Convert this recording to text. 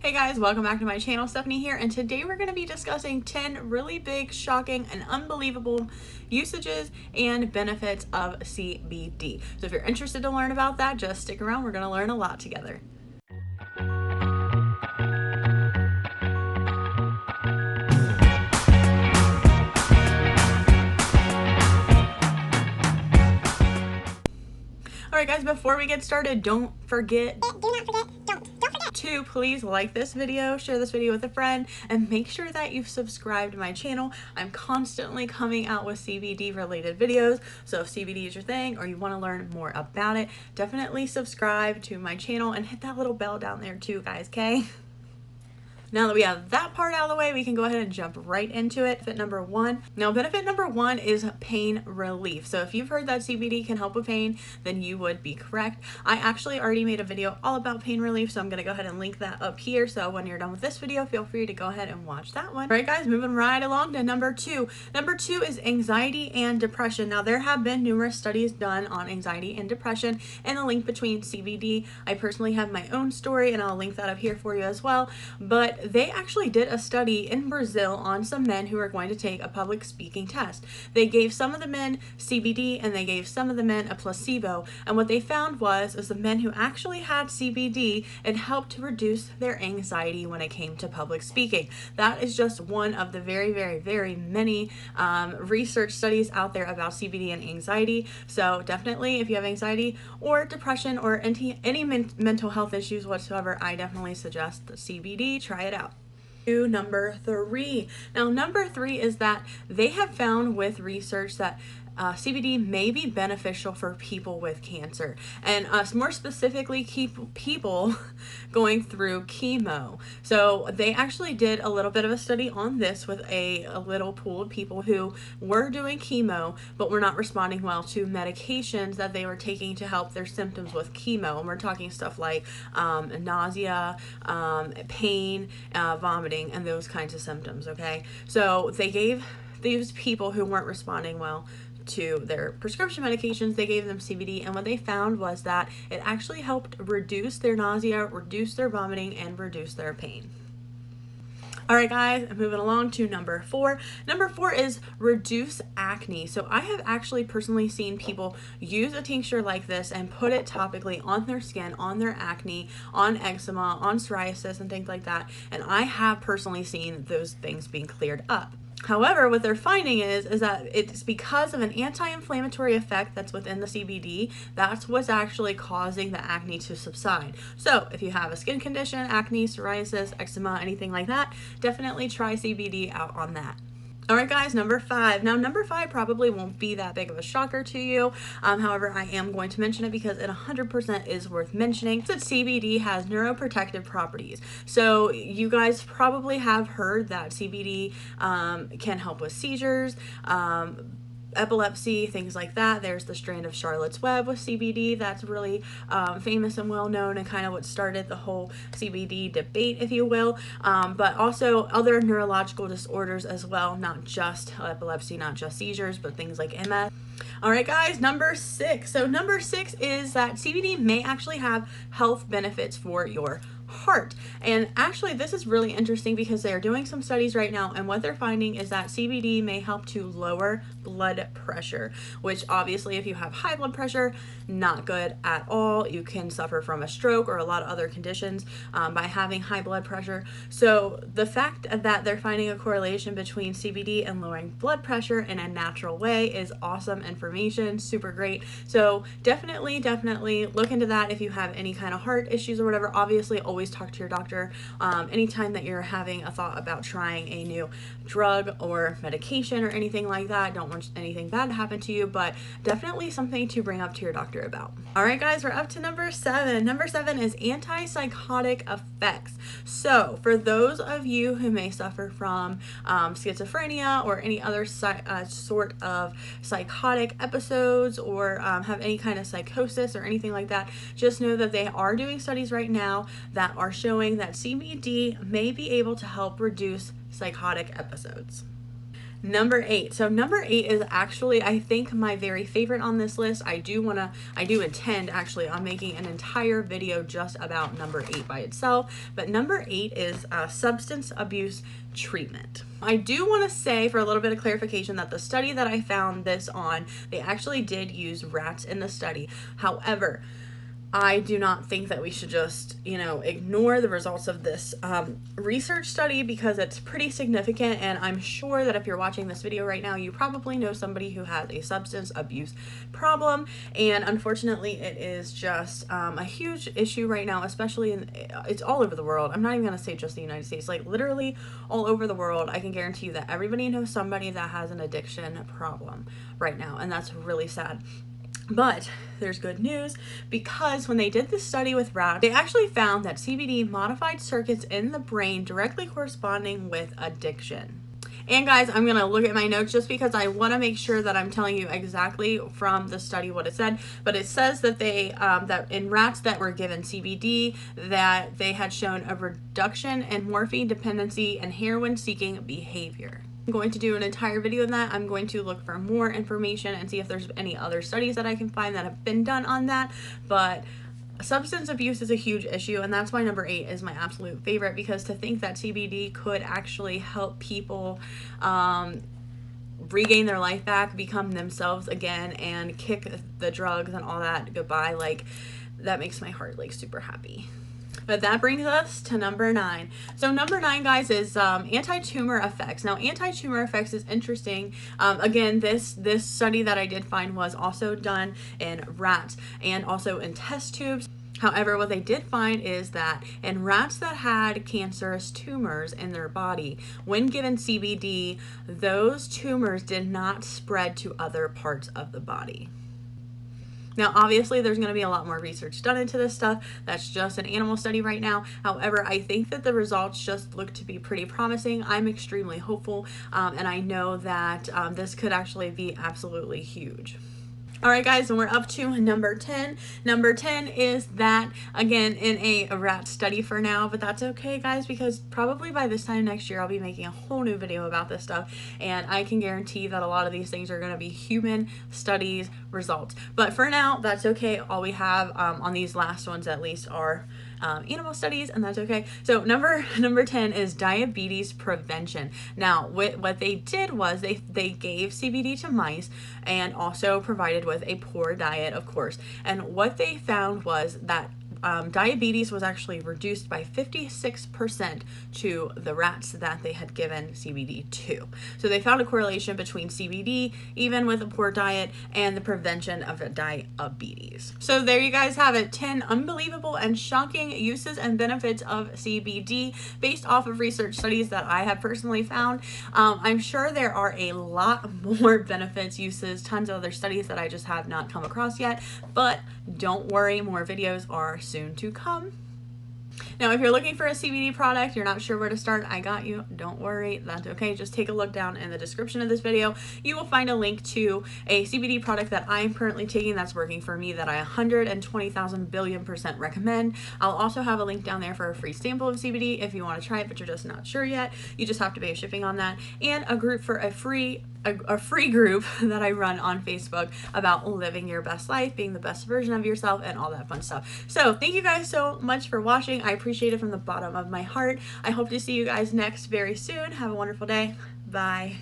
Hey guys, welcome back to my channel. Stephanie here, and today we're going to be discussing 10 really big, shocking, and unbelievable usages and benefits of CBD. So if you're interested to learn about that, just stick around. We're going to learn a lot together. Alright guys, before we get started, don't forget to please like this video, share this video with a friend, and make sure that you've subscribed to my channel. I'm constantly coming out with CBD related videos, so if CBD is your thing or you want to learn more about it, definitely subscribe to my channel and hit that little bell down there too, guys, okay? Now that we have that part out of the way, we can go ahead and jump right into it. Benefit number one. Now, benefit number one is pain relief. So if you've heard that CBD can help with pain, then you would be correct. I actually already made a video all about pain relief, so I'm going to go ahead and link that up here. So when you're done with this video, feel free to go ahead and watch that one. All right, guys, moving right along to number two. Number two is anxiety and depression. Now, there have been numerous studies done on anxiety and depression and the link between CBD. I personally have my own story, and I'll link that up here for you as well. But they actually did a study in Brazil on some men who were going to take a public speaking test. They gave some of the men CBD and they gave some of the men a placebo. And what they found was the men who actually had CBD, it helped to reduce their anxiety when it came to public speaking. That is just one of the very many research studies out there about CBD and anxiety. So definitely, if you have anxiety or depression or any mental health issues whatsoever, I definitely suggest the CBD. Try it out. Number three. Now, number three is that they have found with research that CBD may be beneficial for people with cancer, and more specifically people going through chemo. So they actually did a little bit of a study on this with a little pool of people who were doing chemo but were not responding well to medications that they were taking to help their symptoms with chemo. And we're talking stuff like nausea, pain, vomiting, and those kinds of symptoms. Okay, so they gave these people who weren't responding well to their prescription medications, they gave them CBD, and what they found was that it actually helped reduce their nausea, reduce their vomiting, and reduce their pain. All right, guys, moving along to number four. Number four is reduce acne. So I have actually personally seen people use a tincture like this and put it topically on their skin, on their acne, on eczema, on psoriasis, and things like that. And I have personally seen those things being cleared up. However, what they're finding is that it's because of an anti-inflammatory effect that's within the CBD. That's what's actually causing the acne to subside. So if you have a skin condition, acne, psoriasis, eczema, anything like that, definitely try CBD out on that. All right, guys, number five. Now, number five probably won't be that big of a shocker to you. However, I am going to mention it because it 100% is worth mentioning. That CBD has neuroprotective properties. So you guys probably have heard that CBD can help with seizures, epilepsy, things like that. There's the strand of Charlotte's Web with CBD that's really famous and well known, and kind of what started the whole CBD debate, if you will. But also other neurological disorders as well, not just epilepsy, not just seizures, but things like MS. All right, guys, number six. So number six is that CBD may actually have health benefits for your heart. And actually, this is really interesting because they are doing some studies right now, and what they're finding is that CBD may help to lower blood pressure, which obviously, if you have high blood pressure, not good at all. You can suffer from a stroke or a lot of other conditions by having high blood pressure. So the fact that they're finding a correlation between CBD and lowering blood pressure in a natural way is awesome information, super great. So definitely look into that if you have any kind of heart issues or whatever. Obviously, always talk to your doctor anytime that you're having a thought about trying a new drug or medication or anything like that. Don't want anything bad to happen to you, but definitely something to bring up to your doctor about. All right, guys, we're up to number seven. Number seven is antipsychotic effects. So for those of you who may suffer from schizophrenia or any other sort of psychotic episodes, or have any kind of psychosis or anything like that, just know that they are doing studies right now that are showing that CBD may be able to help reduce psychotic episodes. Number 8. So number 8 is actually, I think, my very favorite on this list. I do intend actually on making an entire video just about number 8 by itself. But number 8 is substance abuse treatment. I do want to say, for a little bit of clarification, that the study that I found this on, they actually did use rats in the study. However, I do not think that we should just, ignore the results of this research study, because it's pretty significant. And I'm sure that if you're watching this video right now, you probably know somebody who has a substance abuse problem. And unfortunately, it is just a huge issue right now, especially it's all over the world. I'm not even going to say just the United States, like literally all over the world. I can guarantee you that everybody knows somebody that has an addiction problem right now. And that's really sad. But there's good news, because when they did this study with rats, they actually found that CBD modified circuits in the brain directly corresponding with addiction. And guys, I'm going to look at my notes just because I want to make sure that I'm telling you exactly from the study what it said. But it says that they, that in rats that were given CBD, that they had shown a reduction in morphine dependency and heroin seeking behavior. I'm going to do an entire video on that. I'm going to look for more information and see if there's any other studies that I can find that have been done on that. But substance abuse is a huge issue, and that's why number 8 is my absolute favorite, because to think that CBD could actually help people regain their life back, become themselves again, and kick the drugs and all that goodbye, like, that makes my heart like super happy. But that brings us to number 9. So number 9, guys, is anti-tumor effects. Now, anti-tumor effects is interesting. Again, this study that I did find was also done in rats and also in test tubes. However, what they did find is that in rats that had cancerous tumors in their body, when given CBD, those tumors did not spread to other parts of the body. Now, obviously, there's going to be a lot more research done into this stuff. That's just an animal study right now. However, I think that the results just look to be pretty promising. I'm extremely hopeful, and I know that this could actually be absolutely huge. All right, guys, and we're up to number 10. Number 10 is that, again, in a rat study for now, but that's okay, guys, because probably by this time next year, I'll be making a whole new video about this stuff, and I can guarantee that a lot of these things are going to be human studies results. But for now, that's okay. All we have on these last ones, at least, are animal studies, and that's okay. So number 10 is diabetes prevention. Now, what they did was they gave CBD to mice and also provided with a poor diet, of course. And what they found was that diabetes was actually reduced by 56% to the rats that they had given CBD to. So they found a correlation between CBD, even with a poor diet, and the prevention of diabetes. So there you guys have it, 10 unbelievable and shocking uses and benefits of CBD based off of research studies that I have personally found. I'm sure there are a lot more benefits, uses, tons of other studies that I just have not come across yet, but don't worry, more videos are soon to come. Now, if you're looking for a CBD product, you're not sure where to start, I got you. Don't worry, that's okay. Just take a look down in the description of this video. You will find a link to a CBD product that I'm currently taking that's working for me that I 120,000 billion% recommend. I'll also have a link down there for a free sample of CBD if you want to try it, but you're just not sure yet. You just have to pay shipping on that, and a group for a free group that I run on Facebook about living your best life, being the best version of yourself, and all that fun stuff. So thank you guys so much for watching. I appreciate it from the bottom of my heart. I hope to see you guys next very soon. Have a wonderful day. Bye.